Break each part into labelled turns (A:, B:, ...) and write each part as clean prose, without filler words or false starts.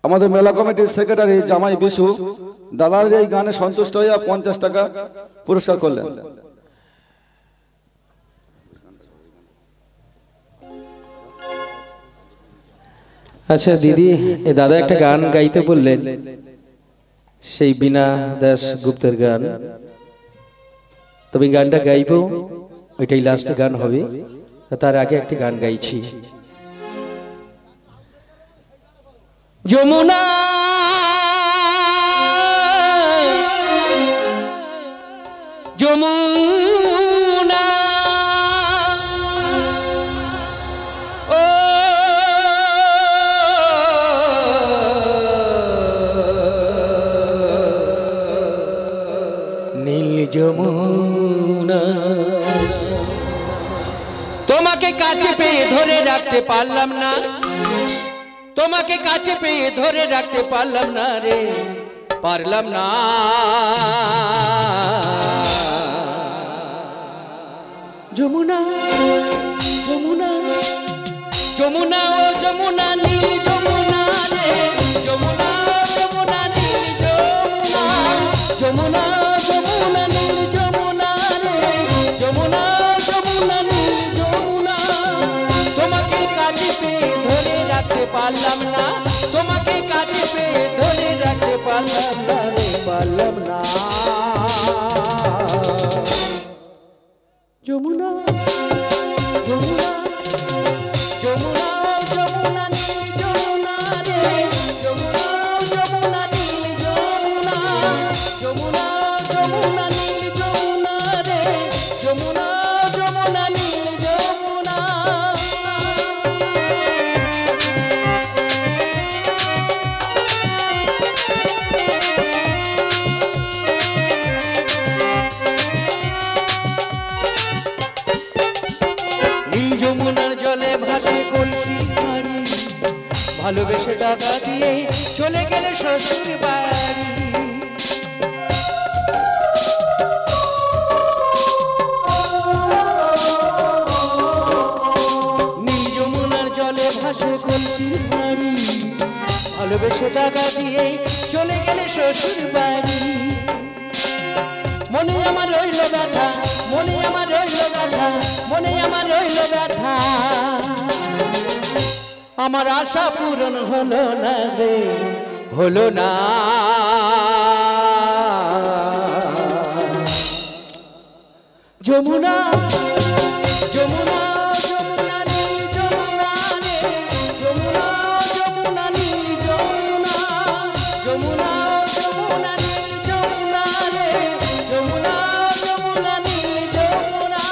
A: আমাদের মেলা কমিটির সেক্রেটারি জামাই বিশু দাদার এই গানে সন্তুষ্ট হয়ে 50 টাকা পুরস্কার করলেন।
B: আচ্ছা দিদি, এ দাদা একটা গান গাইতে বললেন, সেই বীণা দাস গুপ্তের গান। তবে গানটা গাইবো, ওইটাই লাস্ট গান হবে। তার আগে একটি গান গাইছি। যমুনা যমুনা ও নীল যমুনা, তোমাকে কাছে পেয়ে ধরে রাখতে পারলাম না, তোমাকে কাছে পেয়ে ধরে রাখতে পারলাম না রে, পারলাম না। যমুনা যমুনা যমুনা ও যমুনা নীল যমুনা রে, যমুনা যমুনা নীল যমুনা, যমুনা যমুনা নীল যমুনা রে, যমুনা যমুনা নীল যমুনা, তোমাকে কাছে পেয়ে ধরে রাখতে পারলাম না, তোমাকে কাছে পেয়ে ধরে রাখতে পারলাম না রে, পারলাম না। যমুনা যমুনা যমুনা যমুনা নীল যমুনা রে, যমুনা যমুনা নীল যমুনা, যমুনা যমুনা নীল যমুনা রে, যমুনা যমুনা নীল যমুনা। যমুনার জলে ভাসে কলসি হাড়ি, ভালোবেসে টাকা দিয়ে চলে গেলে শ্বশুর বাড়ি। নীল যমুনার জলে ভাসে কলসি হাড়ি, ভালোবেসে টাকা দিয়ে চলে গেলে শ্বশুর বাড়ি। মনে আমার রইল ব্যথা, মনে আমার রইল ব্যথা, মনে আমার রইল ব্যথা, আমার আশা পূরণ হলো না রে, হলো না। যমুনা যমুনা যমুনা নীল যমুনা রে, যমুনা যমুনা নীল যমুনা, যমুনা যমুনা নীল যমুনা রে, যমুনা যমুনা নীল যমুনা।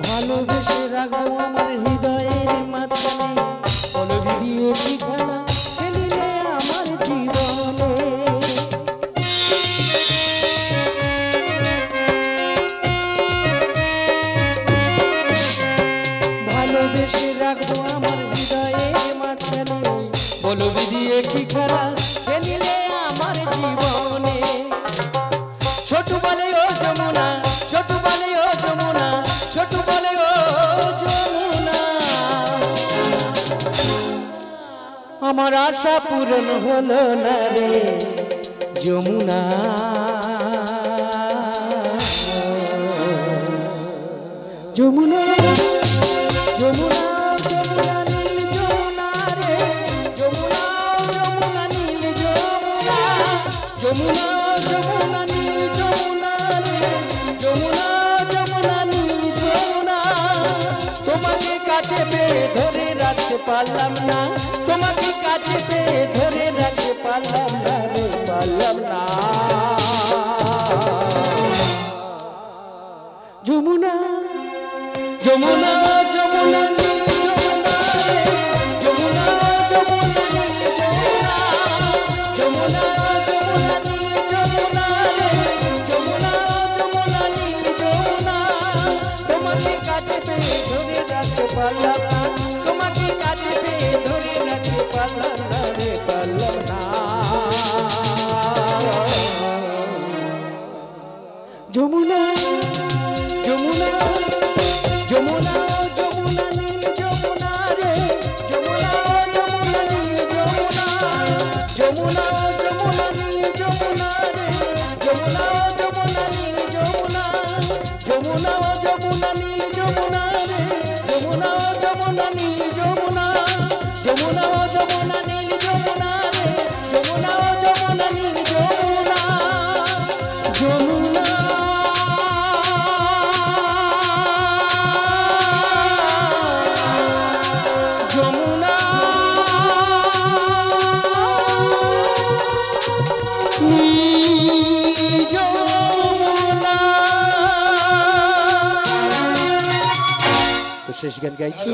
B: ভালোবেসে রাখবো আমার হৃদয়ের মাঝখানে, পলক দিয়ে ঠিকানা ফেলিলে আমার জীবনে। ভালোবেসে রাখবো আমার হৃদয়ের মাঝখানে, পলক দিয়ে ঠিকানা ফেলিলে আমার জীবনে। ছোট বলে ও যমুনা, ছোট বলে ও যমুনা, ছোট বলে ও যমুনা, আমার আশা পূরণ হলো না রে, যমুনা। যমুনা যমুনা যমুনা নীল যমুনা রে, যমুনা যমুনা নীল যমুনা, যমুনা যমুনা নীল যমুনা রে, যমুনা যমুনা নীল যমুনা, তোমাকে কাছে পেয়ে ধরে রাখতে পারলাম না, তোমাকে কাছে পেয়ে ধরে রাখতে পারলাম না রে, পারলাম না। যমুনা যমুনা যমুনা নীল যমুনা রে, যমুনা যমুনা নীল যমুনা, যমুনা যমুনা নীল যমুনা রে, যমুনা যমুনা নীল যমুনা, তোমাকে কাছে পেয়ে ধরে রাখতে পারলাম না, তোমাকে কাছে পেয়ে ধরে রাখতে পারলাম না রে, পারলাম না। যমুনা যমুনা যমুনা যমুনা নীল যমুনা রে যমুনা যমুনা নীল যমুনা যমুনা যমুনা নীল যমুনা রে যমুনা যমুনা নীল যমুনা যমুনা যমুনা নীল যমুনা রে যমুনা যমুনা নীল যমুনা যমুনা যমুনা নীল যমুনা রে যমুনা যমুনা নীল যমুনা যমুনা যমুনা নীল যমুনা। তো শেষ গান গাইছি।